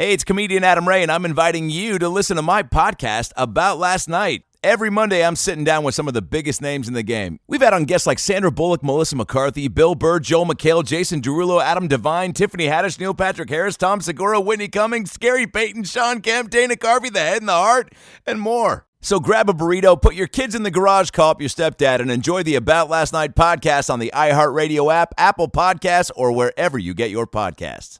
Hey, it's comedian Adam Ray, and I'm inviting you to listen to my podcast about last night. Every Monday, I'm sitting down with some of the biggest names in the game. We've had on guests like Sandra Bullock, Melissa McCarthy, Bill Burr, Joel McHale, Jason Derulo, Adam Devine, Tiffany Haddish, Neil Patrick Harris, Tom Segura, Whitney Cummings, Gary Payton, Sean Kemp, Dana Carvey, the head and the heart, and more. So grab a burrito, put your kids in the garage, call up your stepdad, and enjoy the About Last Night podcast on the iHeartRadio app, Apple Podcasts, or wherever you get your podcasts.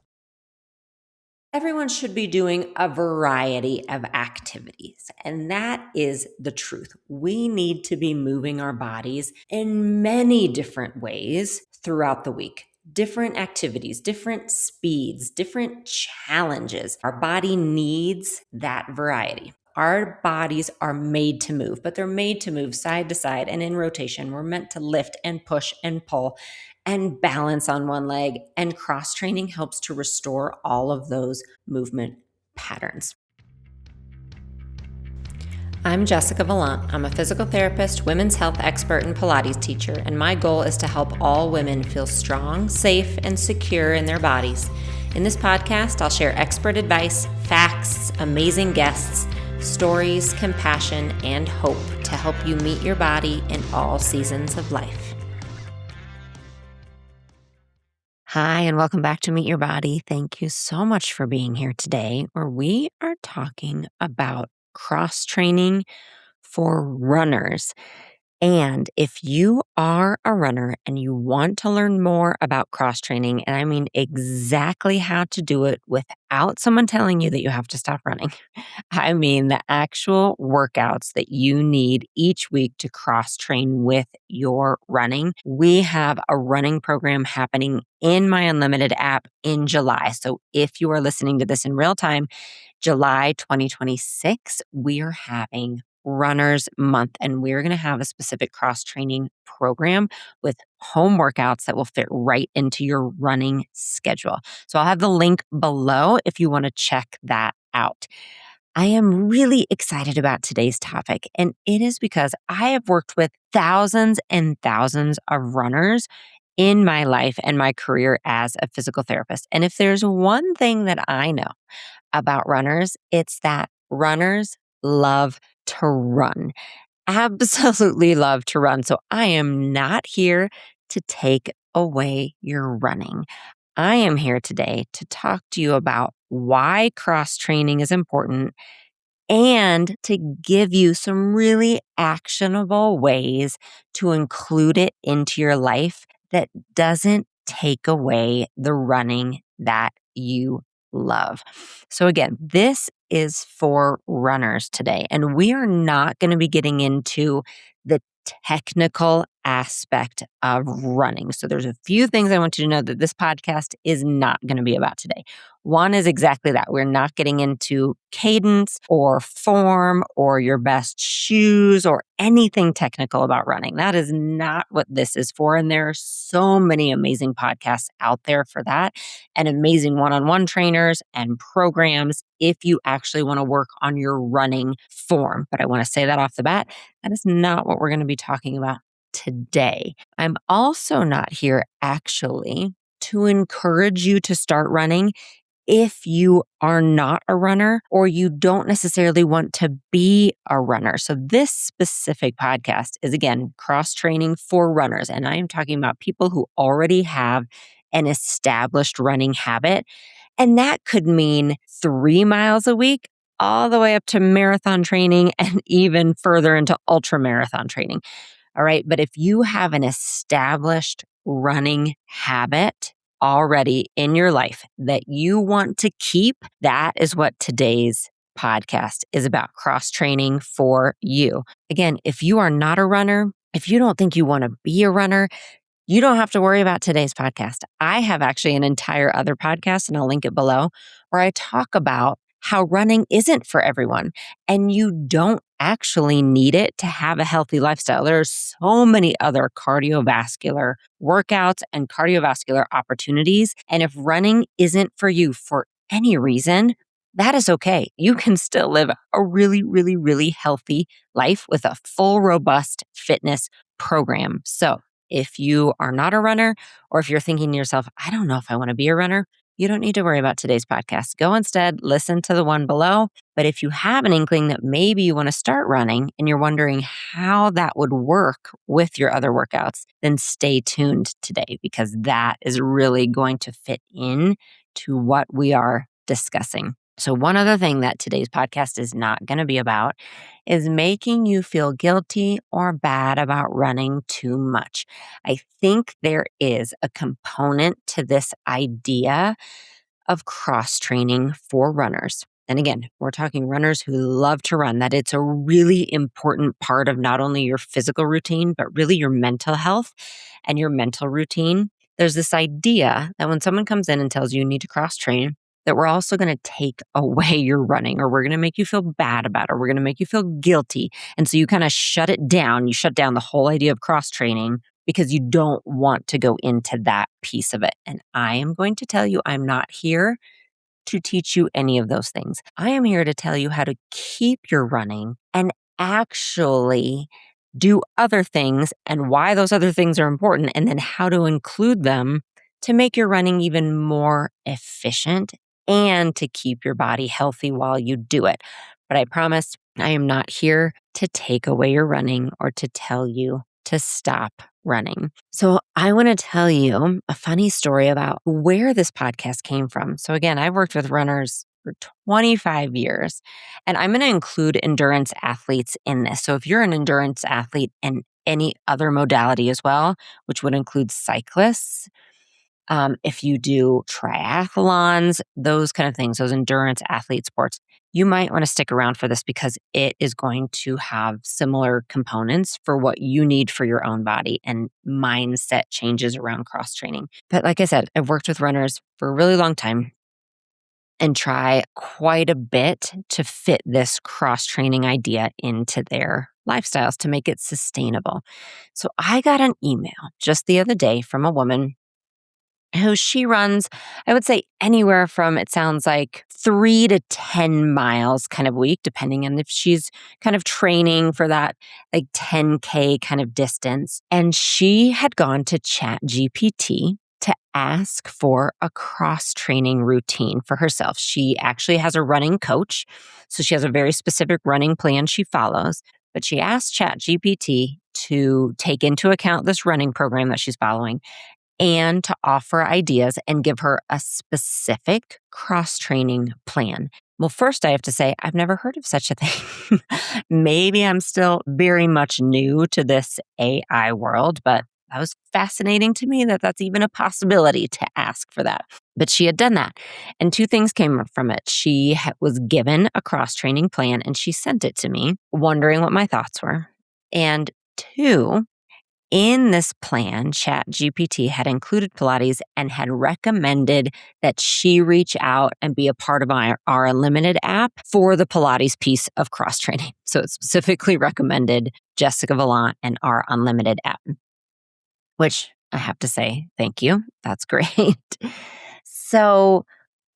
Everyone should be doing a variety of activities, and that is the truth. We need to be moving our bodies in many different ways throughout the week. Different activities, different speeds, different challenges. Our body needs that variety. Our bodies are made to move, but they're made to move side to side and in rotation. We're meant to lift and push and pull and balance on one leg, and cross training helps to restore all of those movement patterns. I'm Jessica Valant. I'm a physical therapist, women's health expert, and Pilates teacher, and my goal is to help all women feel strong, safe, and secure in their bodies. In this podcast, I'll share expert advice, facts, amazing guests, stories, compassion, and hope to help you meet your body in all seasons of life. Hi, and welcome back to Meet Your Body. Thank you so much for being here today, where we are talking about cross training for runners. And if you are a runner and you want to learn more about cross training, and I mean exactly how to do it without someone telling you that you have to stop running, I mean the actual workouts that you need each week to cross train with your running, we have a running program happening in my Unlimited app in July. So if you are listening to this in real time, July 2026, we are having Runners Month, and we're going to have a specific cross training program with home workouts that will fit right into your running schedule. So I'll have the link below if you want to check that out. I am really excited about today's topic, and it is because I have worked with thousands and thousands of runners in my life and my career as a physical therapist. And if there's one thing that I know about runners, it's that runners love to run. Absolutely love to run. So I am not here to take away your running. I am here today to talk to you about why cross training is important and to give you some really actionable ways to include it into your life that doesn't take away the running that you love. So again, this is for runners today, and we are not going to be getting into the technical aspect of running. So there's a few things I want you to know that this podcast is not going to be about today. One is exactly that. We're not getting into cadence or form or your best shoes or anything technical about running. That is not what this is for. And there are so many amazing podcasts out there for that, and amazing one-on-one trainers and programs if you actually want to work on your running form. But I want to say that off the bat, that is not what we're going to be talking about today. I'm also not here actually to encourage you to start running if you are not a runner or you don't necessarily want to be a runner. So this specific podcast is, again, cross training for runners. And I am talking about people who already have an established running habit. And that could mean 3 miles a week, all the way up to marathon training and even further into ultra marathon training. All right. But if you have an established running habit already in your life that you want to keep, that is what today's podcast is about, cross training for you. Again, if you are not a runner, if you don't think you want to be a runner, you don't have to worry about today's podcast. I have actually an entire other podcast, and I'll link it below, where I talk about how running isn't for everyone, and you don't actually need it to have a healthy lifestyle. There are so many other cardiovascular workouts and cardiovascular opportunities. And if running isn't for you for any reason, that is okay. You can still live a really, really, really healthy life with a full, robust fitness program. So if you are not a runner, or if you're thinking to yourself, I don't know if I want to be a runner, you don't need to worry about today's podcast. Go instead, listen to the one below. But if you have an inkling that maybe you want to start running and you're wondering how that would work with your other workouts, then stay tuned today because that is really going to fit in to what we are discussing. So one other thing that today's podcast is not going to be about is making you feel guilty or bad about running too much. I think there is a component to this idea of cross training for runners. And again, we're talking runners who love to run, that it's a really important part of not only your physical routine, but really your mental health and your mental routine. There's this idea that when someone comes in and tells you you need to cross train, that we're also going to take away your running, or we're going to make you feel bad about it, or we're going to make you feel guilty. And so you kind of shut it down. You shut down the whole idea of cross training because you don't want to go into that piece of it. And I am going to tell you, I'm not here to teach you any of those things. I am here to tell you how to keep your running and actually do other things and why those other things are important, and then how to include them to make your running even more efficient and to keep your body healthy while you do it. But I promise I am not here to take away your running or to tell you to stop running. So I want to tell you a funny story about where this podcast came from. So again, I've worked with runners for 25 years, and I'm going to include endurance athletes in this. So if you're an endurance athlete in any other modality as well, which would include cyclists, if you do triathlons, those kind of things, those endurance athlete sports, you might want to stick around for this because it is going to have similar components for what you need for your own body and mindset changes around cross training. But like I said, I've worked with runners for a really long time and try quite a bit to fit this cross training idea into their lifestyles to make it sustainable. So I got an email just the other day from a woman who she runs, I would say anywhere from, it sounds like 3 to 10 miles kind of a week, depending on if she's kind of training for that like 10K kind of distance. And she had gone to ChatGPT to ask for a cross training routine for herself. She actually has a running coach. So she has a very specific running plan she follows. But she asked ChatGPT to take into account this running program that she's following and to offer ideas and give her a specific cross-training plan. Well, first I have to say, I've never heard of such a thing. Maybe I'm still very much new to this AI world, but that was fascinating to me that that's even a possibility to ask for that. But she had done that. And two things came from it. She was given a cross-training plan and she sent it to me, wondering what my thoughts were. And two, in this plan, ChatGPT had included Pilates and had recommended that she reach out and be a part of our Unlimited app for the Pilates piece of cross training. So it specifically recommended Jessica Valant and our Unlimited app, which I have to say, thank you. That's great. So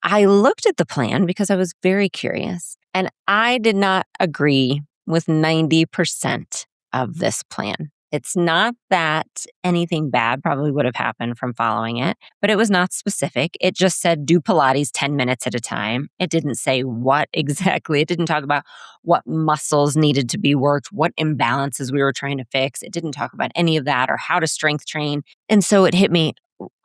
I looked at the plan because I was very curious, and I did not agree with 90% of this plan. It's not that anything bad probably would have happened from following it, but it was not specific. It just said do Pilates 10 minutes at a time. It didn't say what exactly. It didn't talk about what muscles needed to be worked, what imbalances we were trying to fix. It didn't talk about any of that or how to strength train. And so it hit me.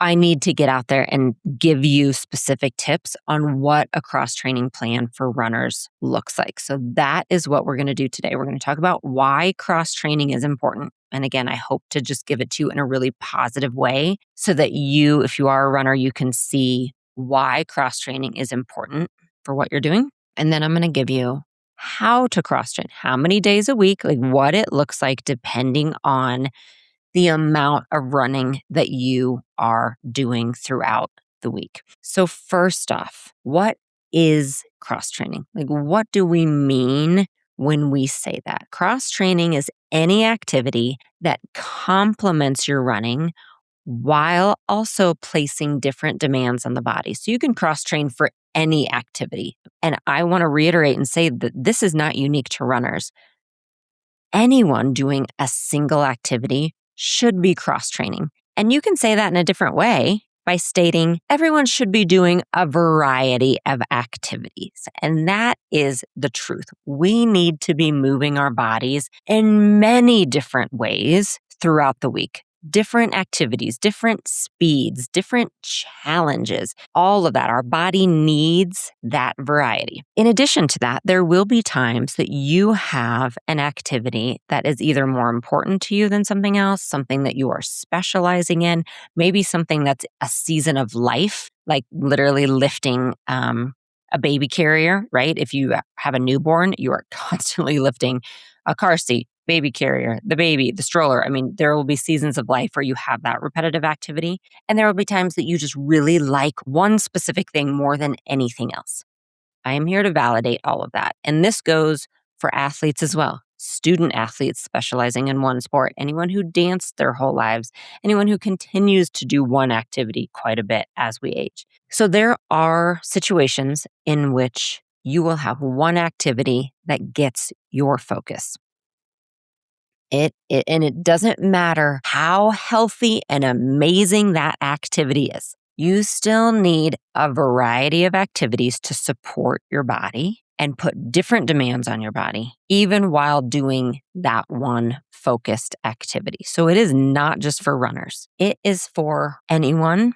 I need to get out there and give you specific tips on what a cross-training plan for runners looks like. So that is what we're going to do today. We're going to talk about why cross-training is important. And again, I hope to just give it to you in a really positive way so that you, if you are a runner, you can see why cross-training is important for what you're doing. And then I'm going to give you how to cross-train, how many days a week, like what it looks like depending on the amount of running that you are doing throughout the week. So first off, what is cross training? Like, what do we mean when we say that? Cross training is any activity that complements your running while also placing different demands on the body. So you can cross train for any activity. And I want to reiterate and say that this is not unique to runners. Anyone doing a single activity should be cross-training. And you can say that in a different way. by stating everyone should be doing a variety of activities. And that is the truth. We need to be moving our bodies in many different ways throughout the week. Different activities, different speeds, different challenges, all of that. Our body needs that variety. In addition to that, there will be times that you have an activity that is either more important to you than something else, something that you are specializing in, maybe something that's a season of life, like literally lifting a baby carrier, right? If you have a newborn, you are constantly lifting a car seat, baby carrier, the baby, the stroller. I mean, there will be seasons of life where you have that repetitive activity. And there will be times that you just really like one specific thing more than anything else. I am here to validate all of that. And this goes for athletes as well. Student athletes specializing in one sport, anyone who danced their whole lives, anyone who continues to do one activity quite a bit as we age. So there are situations in which you will have one activity that gets your focus. And it doesn't matter how healthy and amazing that activity is. You still need a variety of activities to support your body and put different demands on your body, even while doing that one focused activity. So it is not just for runners. It is for anyone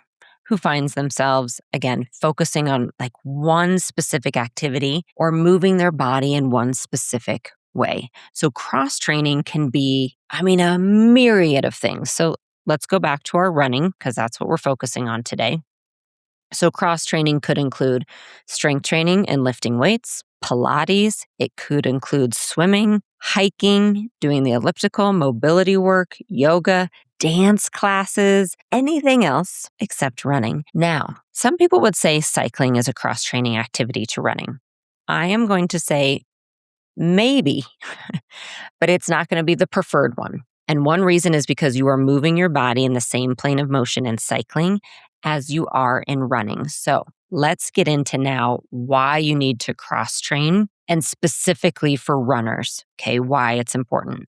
who finds themselves, again, focusing on like one specific activity or moving their body in one specific way. So cross training can be, a myriad of things. So let's go back to our running because that's what we're focusing on today. So cross training could include strength training and lifting weights, Pilates. It could include swimming, hiking, doing the elliptical, mobility work, yoga, dance classes, anything else except running. Now, some people would say cycling is a cross training activity to running. I am going to say maybe, but it's not going to be the preferred one. And one reason is because you are moving your body in the same plane of motion in cycling as you are in running. So let's get into now why you need to cross train and specifically for runners, okay, why it's important.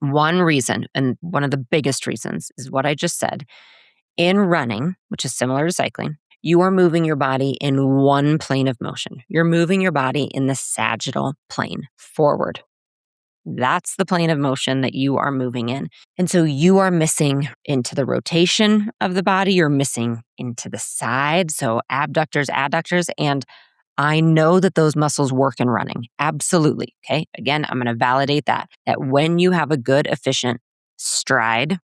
One reason, and one of the biggest reasons, is what I just said. In running, which is similar to cycling, you are moving your body in one plane of motion. You're moving your body in the sagittal plane forward. That's the plane of motion that you are moving in. And so you are missing into the rotation of the body. You're missing into the side. So abductors, adductors. And I know that those muscles work in running. Absolutely. Okay. Again, I'm going to validate that when you have a good, efficient stride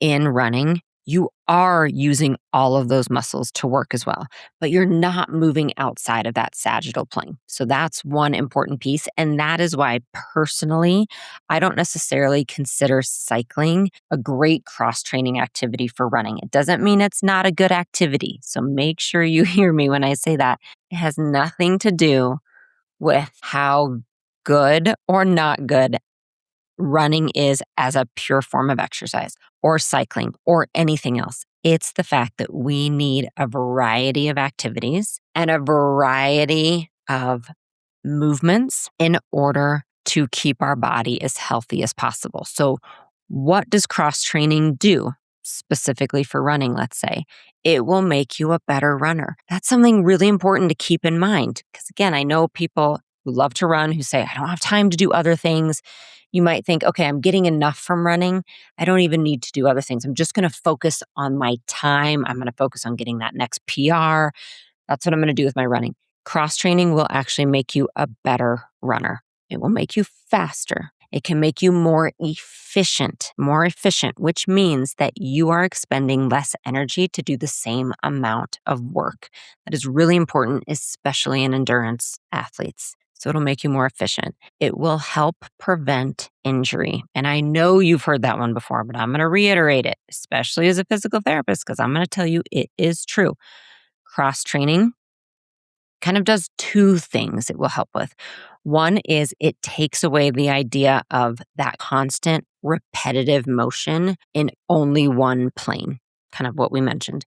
in running, you are using all of those muscles to work as well, but you're not moving outside of that sagittal plane. So that's one important piece. And that is why personally, I don't necessarily consider cycling a great cross-training activity for running. It doesn't mean it's not a good activity. So make sure you hear me when I say that. It has nothing to do with how good or not good running is as a pure form of exercise or cycling or anything else. It's the fact that we need a variety of activities and a variety of movements in order to keep our body as healthy as possible. So what does cross training do? Specifically for running, let's say, it will make you a better runner. That's something really important to keep in mind. Because again, I know people who love to run who say, I don't have time to do other things. You might think, okay, I'm getting enough from running. I don't even need to do other things. I'm just going to focus on my time. I'm going to focus on getting that next PR. That's what I'm going to do with my running. Cross training will actually make you a better runner. It will make you faster. It can make you more efficient, which means that you are expending less energy to do the same amount of work. That is really important, especially in endurance athletes. So it'll make you more efficient. It will help prevent injury. And I know you've heard that one before, but I'm going to reiterate it, especially as a physical therapist, because I'm going to tell you it is true. Cross training kind of does two things it will help with. One is it takes away the idea of that constant repetitive motion in only one plane, kind of what we mentioned.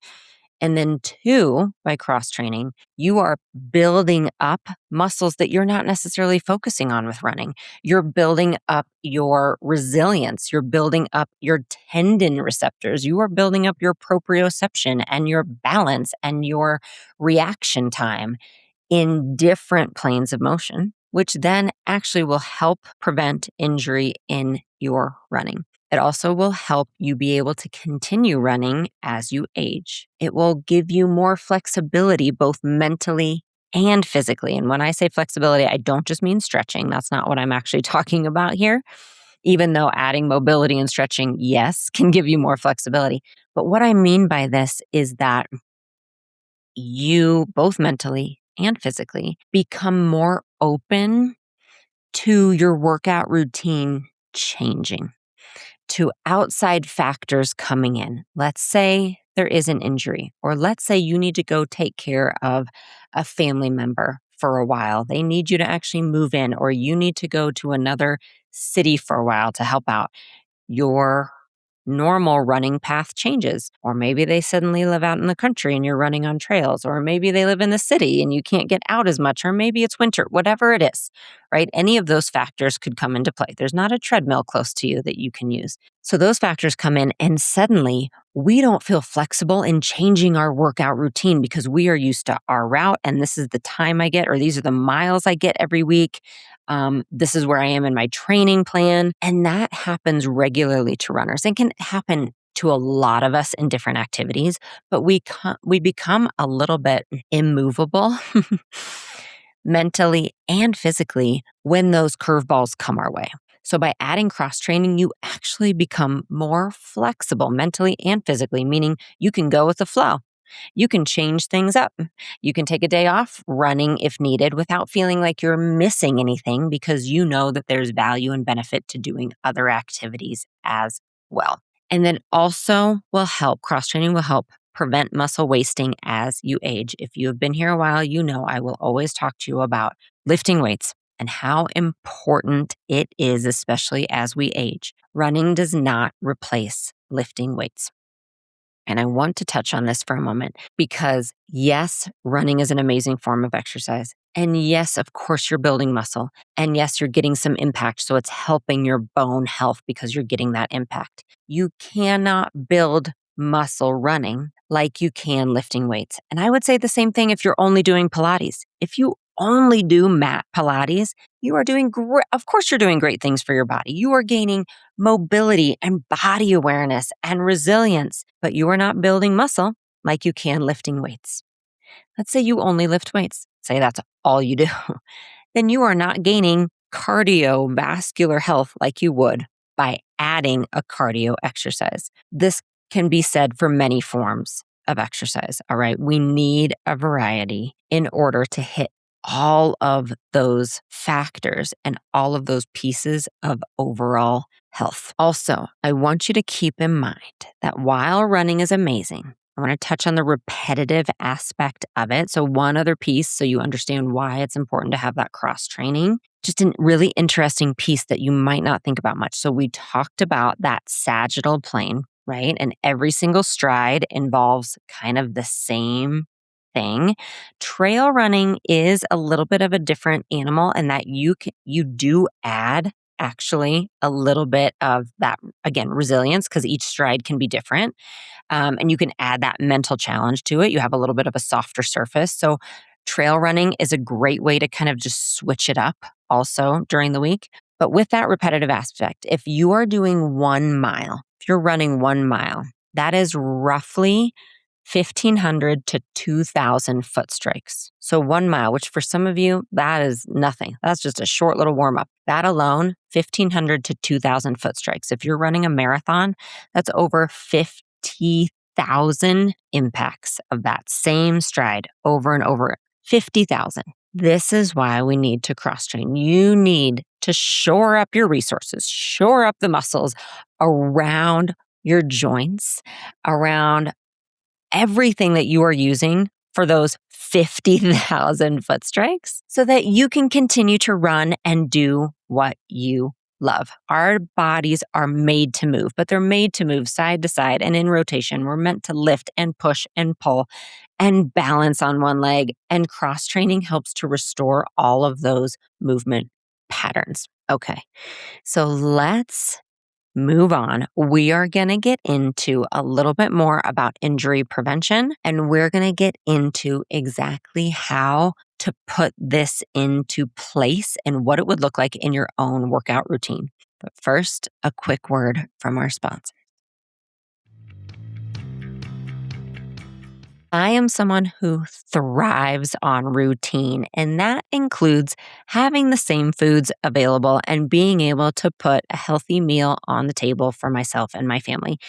And then 2, by cross training, you are building up muscles that you're not necessarily focusing on with running. You're building up your resilience. You're building up your tendon receptors. You are building up your proprioception and your balance and your reaction time in different planes of motion, which then actually will help prevent injury in your running. It also will help you be able to continue running as you age. It will give you more flexibility, both mentally and physically. And when I say flexibility, I don't just mean stretching. That's not what I'm actually talking about here. Even though adding mobility and stretching, yes, can give you more flexibility. But what I mean by this is that you, both mentally and physically, become more open to your workout routine changing, to outside factors coming in. Let's say there is an injury, or let's say you need to go take care of a family member for a while. They need you to actually move in, or you need to go to another city for a while to help out. Your normal running path changes. Or maybe they suddenly live out in the country and you're running on trails. Or maybe they live in the city and you can't get out as much. Or maybe it's winter, whatever it is, right? Any of those factors could come into play. There's not a treadmill close to you that you can use. So those factors come in, and suddenly we don't feel flexible in changing our workout routine because we are used to our route, and this is the time I get, or these are the miles I get every week. This is where I am in my training plan. And that happens regularly to runners and can happen to a lot of us in different activities, but we become a little bit immovable mentally and physically when those curveballs come our way. So by adding cross training, you actually become more flexible mentally and physically, meaning you can go with the flow. You can change things up. You can take a day off running if needed without feeling like you're missing anything, because you know that there's value and benefit to doing other activities as well. And then also cross training will help prevent muscle wasting as you age. If you have been here a while, you know I will always talk to you about lifting weights and how important it is, especially as we age. Running does not replace lifting weights. And I want to touch on this for a moment because yes, running is an amazing form of exercise. And yes, of course, you're building muscle. And yes, you're getting some impact. So it's helping your bone health because you're getting that impact. You cannot build muscle running like you can lifting weights. And I would say the same thing if you're only doing Pilates. If you only do mat Pilates, you are doing great. Of course, you're doing great things for your body. You are gaining mobility and body awareness and resilience, but you are not building muscle like you can lifting weights. Let's say you only lift weights. Say that's all you do. Then you are not gaining cardiovascular health like you would by adding a cardio exercise. This can be said for many forms of exercise. All right. We need a variety in order to hit all of those factors and all of those pieces of overall health. Also, I want you to keep in mind that while running is amazing, I want to touch on the repetitive aspect of it. So one other piece, so you understand why it's important to have that cross training. Just a really interesting piece that you might not think about much. So we talked about that sagittal plane, right? And every single stride involves kind of the same thing. Trail running is a little bit of a different animal in that you do add actually a little bit of that, again, resilience, because each stride can be different. And you can add that mental challenge to it. You have a little bit of a softer surface. So trail running is a great way to kind of just switch it up also during the week. But with that repetitive aspect, if you are doing 1 mile, if you're running 1 mile, that is roughly 1,500 to 2,000 foot strikes. So 1 mile, which for some of you, that is nothing. That's just a short little warm up. That alone, 1,500 to 2,000 foot strikes. If you're running a marathon, that's over 50,000 impacts of that same stride over and over. 50,000. This is why we need to cross train. You need to shore up your resources, shore up the muscles around your joints, around everything that you are using for those 50,000 foot strikes so that you can continue to run and do what you love. Our bodies are made to move, but they're made to move side to side and in rotation. We're meant to lift and push and pull and balance on one leg. And cross training helps to restore all of those movement patterns. Okay, so let's move on. We are going to get into a little bit more about injury prevention, and we're going to get into exactly how to put this into place and what it would look like in your own workout routine. But first, a quick word from our sponsor. I am someone who thrives on routine, and that includes having the same foods available and being able to put a healthy meal on the table for myself and my family.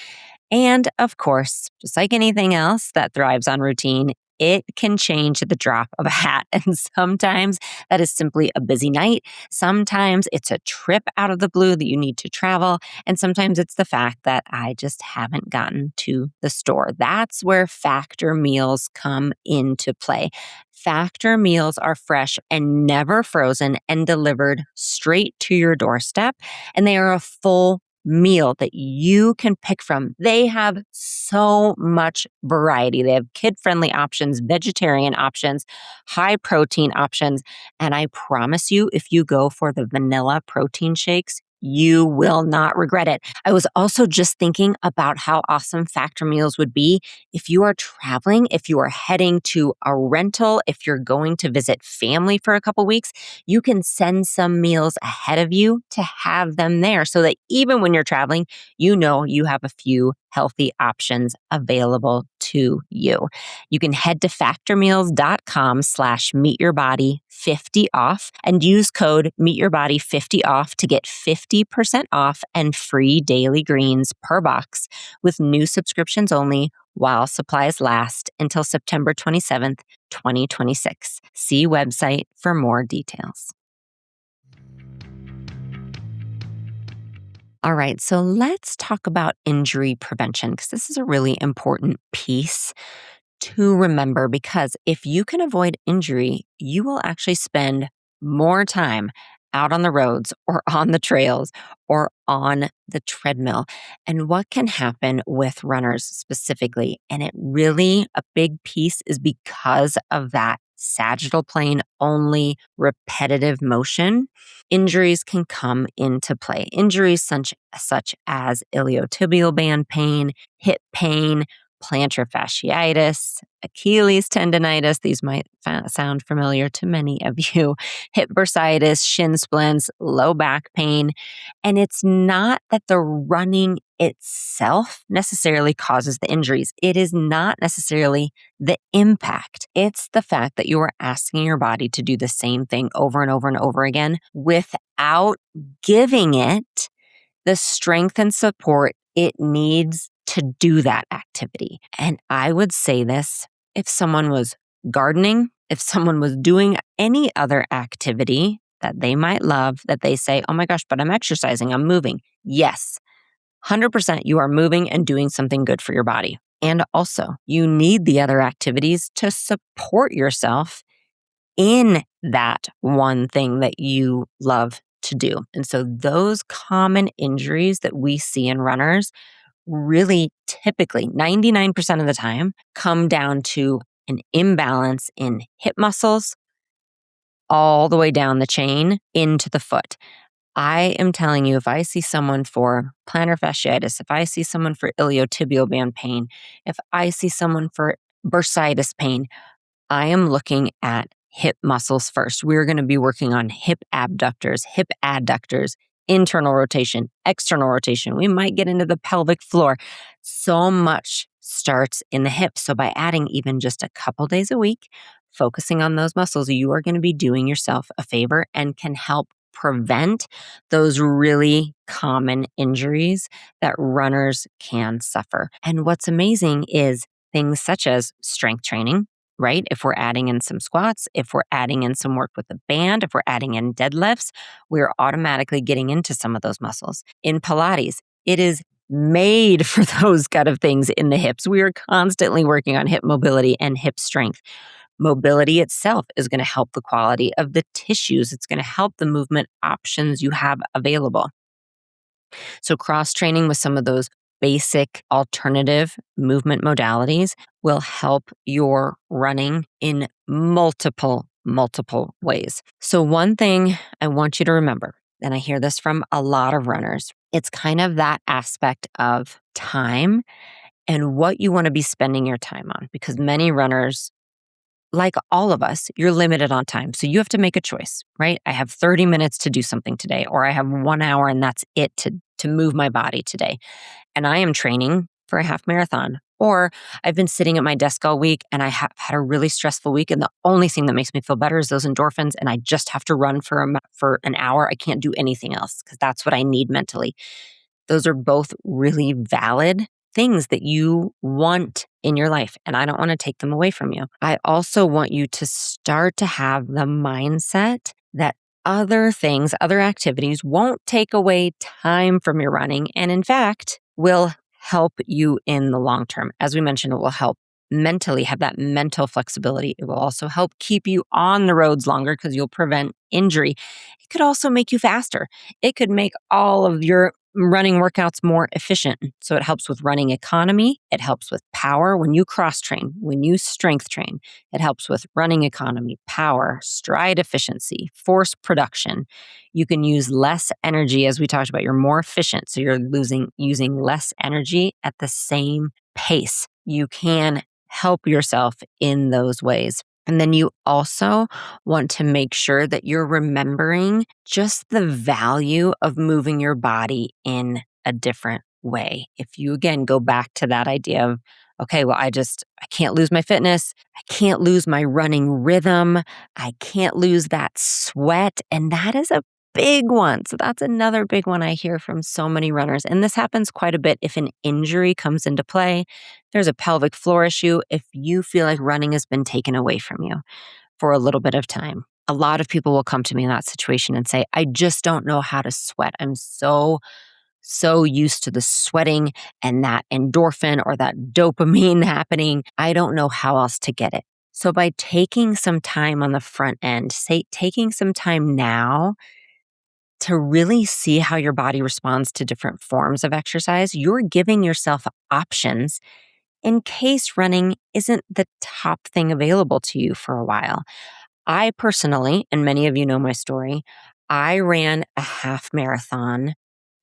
And of course, just like anything else that thrives on routine, it can change at the drop of a hat. And sometimes that is simply a busy night. Sometimes it's a trip out of the blue that you need to travel. And sometimes it's the fact that I just haven't gotten to the store. That's where Factor meals come into play. Factor meals are fresh and never frozen and delivered straight to your doorstep. And they are a full meal that you can pick from. They have so much variety. They have kid-friendly options, vegetarian options, high protein options. And I promise you, if you go for the vanilla protein shakes, you will not regret it. I was also just thinking about how awesome Factor meals would be if you are traveling, if you are heading to a rental, if you're going to visit family for a couple weeks. You can send some meals ahead of you to have them there so that even when you're traveling, you know you have a few healthy options available to you. You can head to factormeals.com/meetyourbody50off and use code meetyourbody50off to get 50% off and free daily greens per box with new subscriptions only while supplies last until September 27th, 2026. See website for more details. All right, so let's talk about injury prevention because this is a really important piece to remember, because if you can avoid injury, you will actually spend more time out on the roads or on the trails or on the treadmill. And what can happen with runners specifically, and it really, a big piece is because of that sagittal plane only repetitive motion, injuries can come into play. Injuries such as iliotibial band pain, hip pain, plantar fasciitis, Achilles tendonitis. These might sound familiar to many of you. Hip bursitis, shin splints, low back pain. And it's not that the running itself necessarily causes the injuries. It is not necessarily the impact. It's the fact that you are asking your body to do the same thing over and over and over again without giving it the strength and support it needs to do that activity. And I would say this, if someone was gardening, if someone was doing any other activity that they might love, that they say, oh my gosh, but I'm exercising, I'm moving. Yes, 100% you are moving and doing something good for your body. And also, you need the other activities to support yourself in that one thing that you love to do. And so those common injuries that we see in runners really typically 99% of the time come down to an imbalance in hip muscles all the way down the chain into the foot. I am telling you, if I see someone for plantar fasciitis, if I see someone for iliotibial band pain, if I see someone for bursitis pain, I am looking at hip muscles first. We're going to be working on hip abductors, hip adductors, internal rotation, external rotation. We might get into the pelvic floor. So much starts in the hips. So by adding even just a couple days a week, focusing on those muscles, you are going to be doing yourself a favor and can help prevent those really common injuries that runners can suffer. And what's amazing is things such as strength training, right? If we're adding in some squats, if we're adding in some work with the band, if we're adding in deadlifts, we're automatically getting into some of those muscles. In Pilates, it is made for those kind of things in the hips. We are constantly working on hip mobility and hip strength. Mobility itself is going to help the quality of the tissues. It's going to help the movement options you have available. So cross training with some of those basic alternative movement modalities will help your running in multiple ways. So one thing I want you to remember, and I hear this from a lot of runners, it's kind of that aspect of time and what you want to be spending your time on, because many runners, like all of us, you're limited on time. So you have to make a choice, right? I have 30 minutes to do something today, or I have 1 hour and that's it to move my body today. And I am training for a half marathon, or I've been sitting at my desk all week and I have had a really stressful week. And the only thing that makes me feel better is those endorphins. And I just have to run for an hour. I can't do anything else because that's what I need mentally. Those are both really valid things that you want in your life, and I don't want to take them away from you. I also want you to start to have the mindset that other things, other activities won't take away time from your running, and in fact, will help you in the long term. As we mentioned, it will help mentally have that mental flexibility. It will also help keep you on the roads longer because you'll prevent injury. It could also make you faster. It could make all of your running workouts more efficient. So it helps with running economy. It helps with power when you cross train, when you strength train. It helps with running economy, power, stride efficiency, force production. You can use less energy, as we talked about. You're more efficient. So you're using less energy at the same pace. You can help yourself in those ways. And then you also want to make sure that you're remembering just the value of moving your body in a different way. If you, again, go back to that idea of, okay, well, I can't lose my fitness. I can't lose my running rhythm. I can't lose that sweat. And that is a big one. So that's another big one I hear from so many runners. And this happens quite a bit if an injury comes into play. There's a pelvic floor issue. If you feel like running has been taken away from you for a little bit of time, a lot of people will come to me in that situation and say, I just don't know how to sweat. I'm so used to the sweating and that endorphin or that dopamine happening. I don't know how else to get it. So by taking some time on the front end, taking some time now to really see how your body responds to different forms of exercise, you're giving yourself options in case running isn't the top thing available to you for a while. I personally, and many of you know my story, I ran a half marathon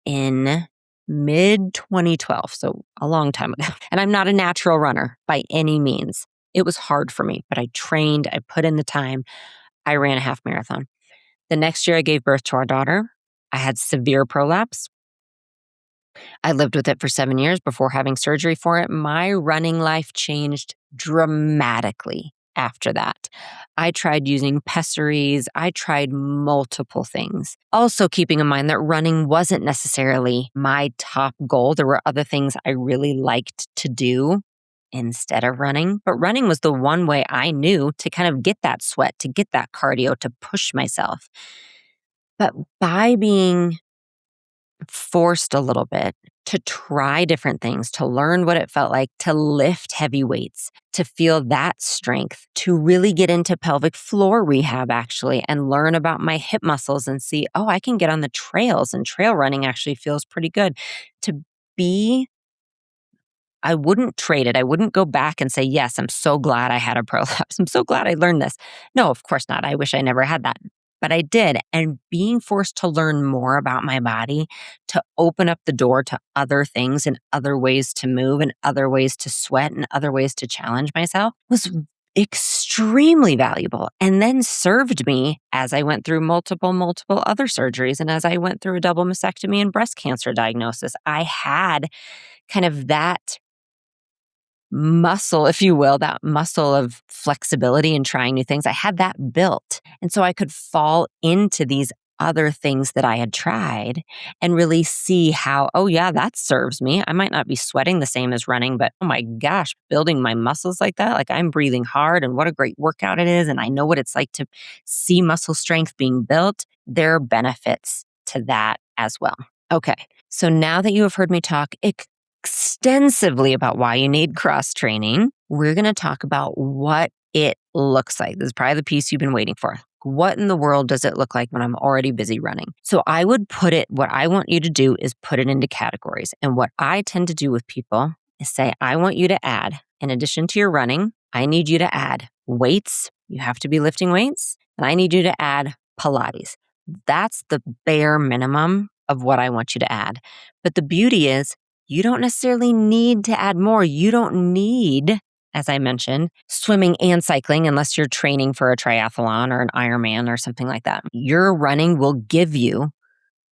in mid 2012, so a long time ago. And I'm not a natural runner by any means. It was hard for me, but I trained, I put in the time, I ran a half marathon. The next year I gave birth to our daughter. I had severe prolapse. I lived with it for 7 years before having surgery for it. My running life changed dramatically after that. I tried using pessaries. I tried multiple things. Also keeping in mind that running wasn't necessarily my top goal. There were other things I really liked to do instead of running, but running was the one way I knew to kind of get that sweat, to get that cardio, to push myself. But by being forced a little bit to try different things, to learn what it felt like to lift heavy weights, to feel that strength, to really get into pelvic floor rehab actually, and learn about my hip muscles and see, oh, I can get on the trails and trail running actually feels pretty good. To be I wouldn't trade it. I wouldn't go back and say, yes, I'm so glad I had a prolapse. I'm so glad I learned this. No, of course not. I wish I never had that. But I did. And being forced to learn more about my body, to open up the door to other things and other ways to move and other ways to sweat and other ways to challenge myself was extremely valuable, and then served me as I went through multiple other surgeries. And as I went through a double mastectomy and breast cancer diagnosis, I had kind of that muscle, if you will, that muscle of flexibility and trying new things. I had that built. And so I could fall into these other things that I had tried and really see how, oh yeah, that serves me. I might not be sweating the same as running, but oh my gosh, building my muscles like that, like I'm breathing hard and what a great workout it is. And I know what it's like to see muscle strength being built. There are benefits to that as well. Okay. So now that you have heard me talk extensively about why you need cross training, we're going to talk about what it looks like. This is probably the piece you've been waiting for. What in the world does it look like when I'm already busy running? So I would what I want you to do is put it into categories. And what I tend to do with people is say, I want you to add, in addition to your running, I need you to add weights. You have to be lifting weights. And I need you to add Pilates. That's the bare minimum of what I want you to add. But the beauty is, you don't necessarily need to add more. You don't need, as I mentioned, swimming and cycling unless you're training for a triathlon or an Ironman or something like that. Your running will give you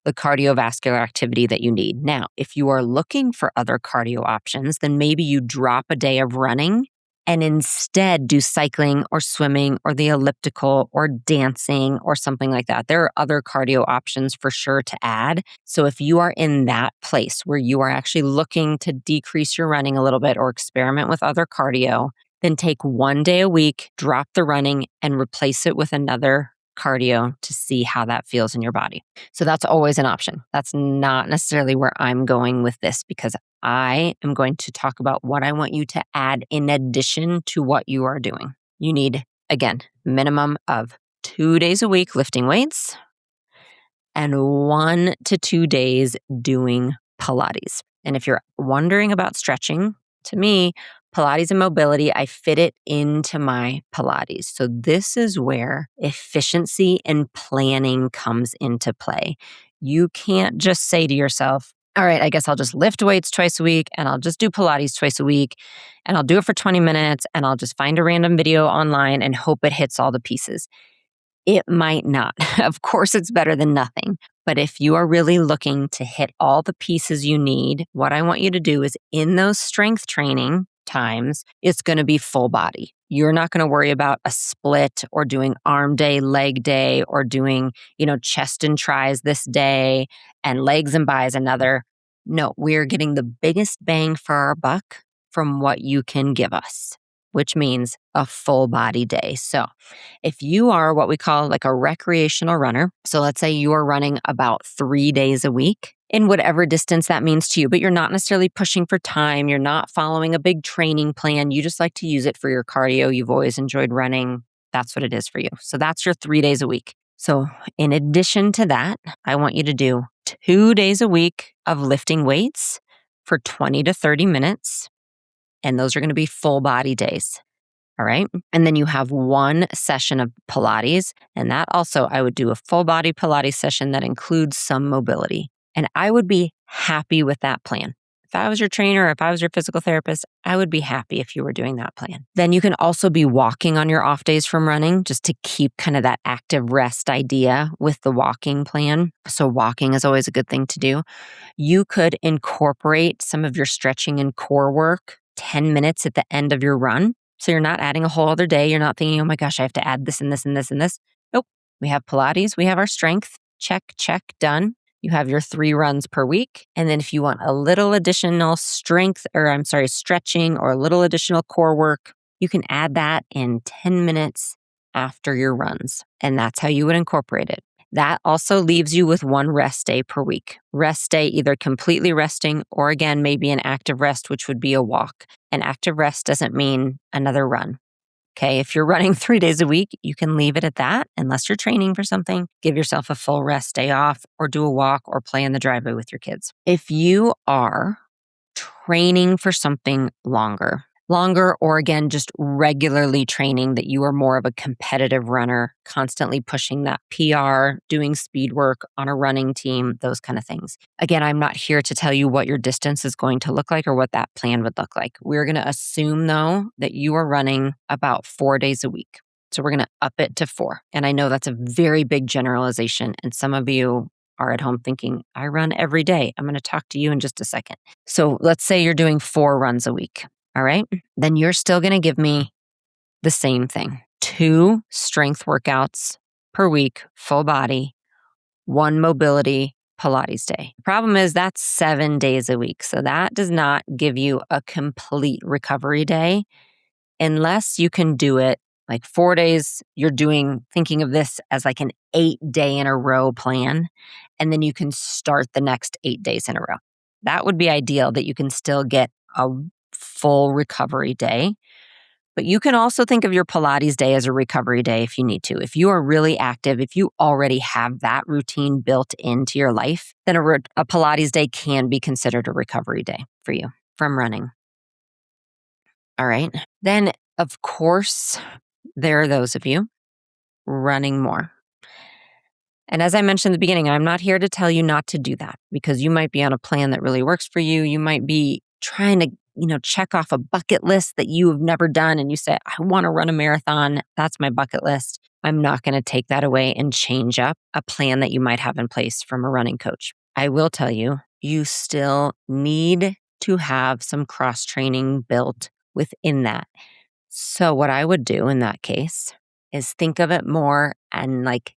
the cardiovascular activity that you need. Now, if you are looking for other cardio options, then maybe you drop a day of running and instead do cycling or swimming or the elliptical or dancing or something like that. There are other cardio options for sure to add. So if you are in that place where you are actually looking to decrease your running a little bit or experiment with other cardio, then take one day a week, drop the running, and replace it with another cardio to see how that feels in your body. So that's always an option. That's not necessarily where I'm going with this, because I am going to talk about what I want you to add in addition to what you are doing. You need, again, minimum of 2 days a week lifting weights and 1 to 2 days doing Pilates. And if you're wondering about stretching, to me, Pilates and mobility, I fit it into my Pilates. So this is where efficiency and planning comes into play. You can't just say to yourself, all right, I guess I'll just lift weights twice a week and I'll just do Pilates twice a week and I'll do it for 20 minutes and I'll just find a random video online and hope it hits all the pieces. It might not. Of course, it's better than nothing. But if you are really looking to hit all the pieces you need, what I want you to do is in those strength training times, it's going to be full body. You're not going to worry about a split or doing arm day, leg day, or doing, chest and tries this day and legs and bis another. No, we're getting the biggest bang for our buck from what you can give us, which means a full body day. So if you are what we call like a recreational runner, so let's say you are running about 3 days a week in whatever distance that means to you, but you're not necessarily pushing for time. You're not following a big training plan. You just like to use it for your cardio. You've always enjoyed running. That's what it is for you. So that's your 3 days a week. So in addition to that, I want you to do 2 days a week of lifting weights for 20 to 30 minutes. And those are going to be full body days. All right. And then you have 1 session of Pilates. And that also, I would do a full body Pilates session that includes some mobility. And I would be happy with that plan. If I was your trainer, or if I was your physical therapist, I would be happy if you were doing that plan. Then you can also be walking on your off days from running, just to keep kind of that active rest idea with the walking plan. So walking is always a good thing to do. You could incorporate some of your stretching and core work 10 minutes at the end of your run. So you're not adding a whole other day. You're not thinking, oh my gosh, I have to add this and this and this and this. Nope. We have Pilates. We have our strength. Check, done. You have your 3 runs per week. And then if you want a little additional stretching or a little additional core work, you can add that in 10 minutes after your runs. And that's how you would incorporate it. That also leaves you with 1 rest day per week. Rest day, either completely resting or again, maybe an active rest, which would be a walk. An active rest doesn't mean another run. Okay, if you're running 3 days a week, you can leave it at that unless you're training for something. Give yourself a full rest day off or do a walk or play in the driveway with your kids. If you are training for something longer, or again, just regularly training, that you are more of a competitive runner, constantly pushing that PR, doing speed work on a running team, those kind of things. Again, I'm not here to tell you what your distance is going to look like or what that plan would look like. We're going to assume, though, that you are running about 4 days a week. So we're going to up it to 4. And I know that's a very big generalization. And some of you are at home thinking, I run every day. I'm going to talk to you in just a second. So let's say you're doing 4 runs a week. All right. Then you're still going to give me the same thing. 2 strength workouts per week, full body, 1 mobility Pilates day. The problem is that's 7 days a week. So that does not give you a complete recovery day unless you can do it like 4 days. You're thinking of this as like an 8-day in a row plan. And then you can start the next 8 days in a row. That would be ideal, that you can still get a full recovery day. But you can also think of your Pilates day as a recovery day if you need to. If you are really active, if you already have that routine built into your life, then a Pilates day can be considered a recovery day for you from running. All right. Then, of course, there are those of you running more. And as I mentioned at the beginning, I'm not here to tell you not to do that because you might be on a plan that really works for you. You might be trying to, check off a bucket list that you have never done and you say, I want to run a marathon. That's my bucket list. I'm not going to take that away and change up a plan that you might have in place from a running coach. I will tell you, you still need to have some cross training built within that. So what I would do in that case is think of it more and like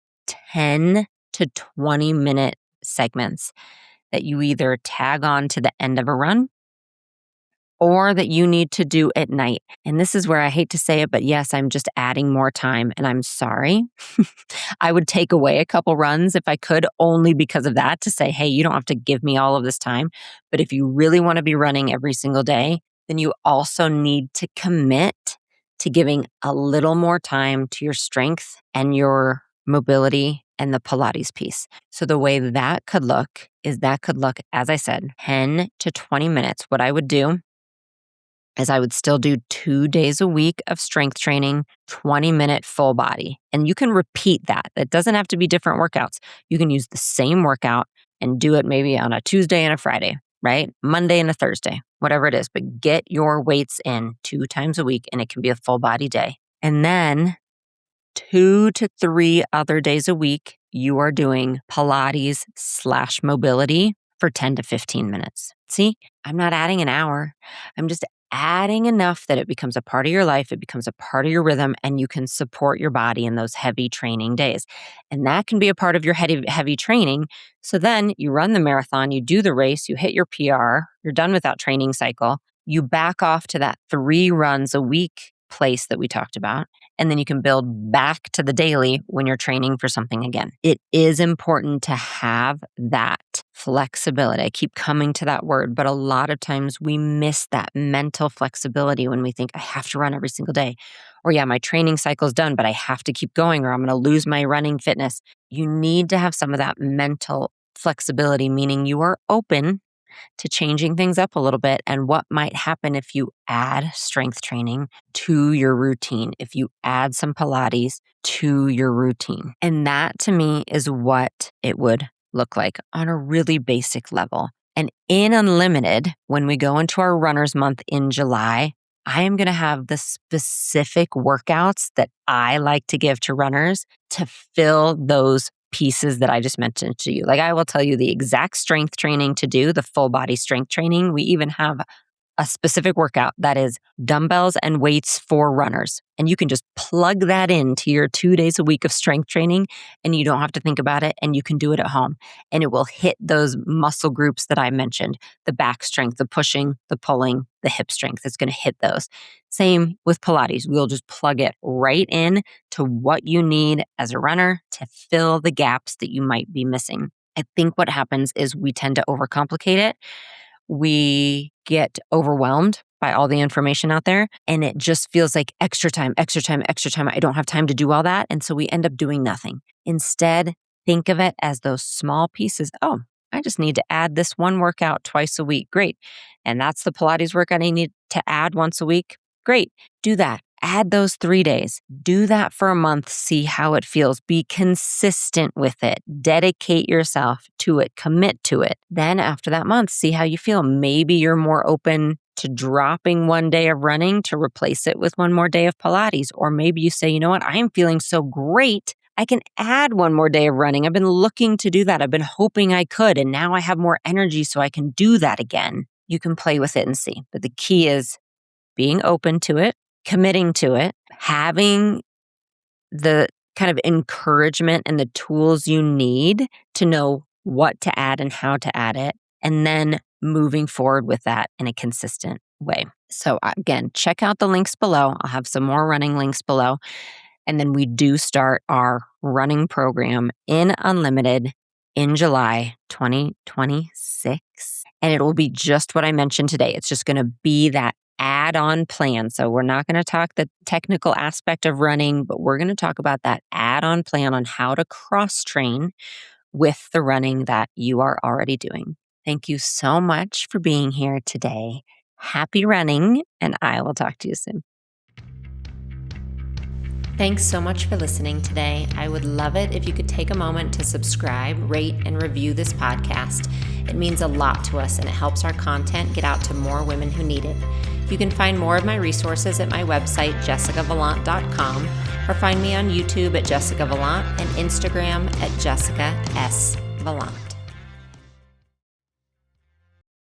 10 to 20 minute segments that you either tag on to the end of a run or that you need to do at night. And this is where I hate to say it, but yes, I'm just adding more time and I'm sorry. I would take away a couple runs if I could, only because of that, to say, hey, you don't have to give me all of this time. But if you really want to be running every single day, then you also need to commit to giving a little more time to your strength and your mobility and the Pilates piece. So the way that could look is as I said, 10 to 20 minutes. What I would do is I would still do 2 days a week of strength training, 20-minute full body. And you can repeat that. It doesn't have to be different workouts. You can use the same workout and do it maybe on a Tuesday and a Friday, right? Monday and a Thursday, whatever it is. But get your weights in 2 times a week and it can be a full body day. And then 2 to 3 other days a week, you are doing Pilates/mobility for 10 to 15 minutes. See, I'm not adding an hour. I'm just adding enough that it becomes a part of your life, it becomes a part of your rhythm, and you can support your body in those heavy training days. And that can be a part of your heavy training. So then you run the marathon, you do the race, you hit your PR, you're done with that training cycle. You back off to that 3 runs a week place that we talked about. And then you can build back to the daily when you're training for something again. It is important to have that flexibility. I keep coming to that word, but a lot of times we miss that mental flexibility when we think I have to run every single day. Or yeah, my training cycle's done, but I have to keep going or I'm going to lose my running fitness. You need to have some of that mental flexibility, meaning you are open to changing things up a little bit and what might happen if you add strength training to your routine, if you add some Pilates to your routine. And that to me is what it would look like on a really basic level. And in Unlimited, when we go into our Runners Month in July, I am going to have the specific workouts that I like to give to runners to fill those pieces that I just mentioned to you. Like I will tell you the exact strength training to do, the full body strength training. We even have a specific workout that is dumbbells and weights for runners. And you can just plug that into your 2 days a week of strength training and you don't have to think about it and you can do it at home. And it will hit those muscle groups that I mentioned, the back strength, the pushing, the pulling, the hip strength. It's going to hit those. Same with Pilates. We'll just plug it right in to what you need as a runner to fill the gaps that you might be missing. I think what happens is we tend to overcomplicate it. We get overwhelmed by all the information out there and it just feels like extra time. I don't have time to do all that. And so we end up doing nothing. Instead, think of it as those small pieces. Oh, I just need to add this one workout twice a week. Great. And that's the Pilates workout I need to add once a week. Great. Do that. Add those 3 days. Do that for a month. See how it feels. Be consistent with it. Dedicate yourself to it. Commit to it. Then after that month, see how you feel. Maybe you're more open to dropping 1 day of running to replace it with 1 more day of Pilates. Or maybe you say, you know what? I am feeling so great. I can add 1 more day of running. I've been looking to do that. I've been hoping I could. And now I have more energy so I can do that again. You can play with it and see. But the key is being open to it, committing to it, having the kind of encouragement and the tools you need to know what to add and how to add it, and then moving forward with that in a consistent way. So again, check out the links below. I'll have some more running links below. And then we do start our running program in Unlimited in July 2026. And it will be just what I mentioned today. It's just going to be that add-on plan. So we're not going to talk the technical aspect of running, but we're going to talk about that add-on plan on how to cross-train with the running that you are already doing. Thank you so much for being here today. Happy running, and I will talk to you soon. Thanks so much for listening today. I would love it if you could take a moment to subscribe, rate, and review this podcast. It means a lot to us and it helps our content get out to more women who need it. You can find more of my resources at my website, jessicavalant.com, or find me on YouTube at Jessica Valant and Instagram at Jessica S. Valant.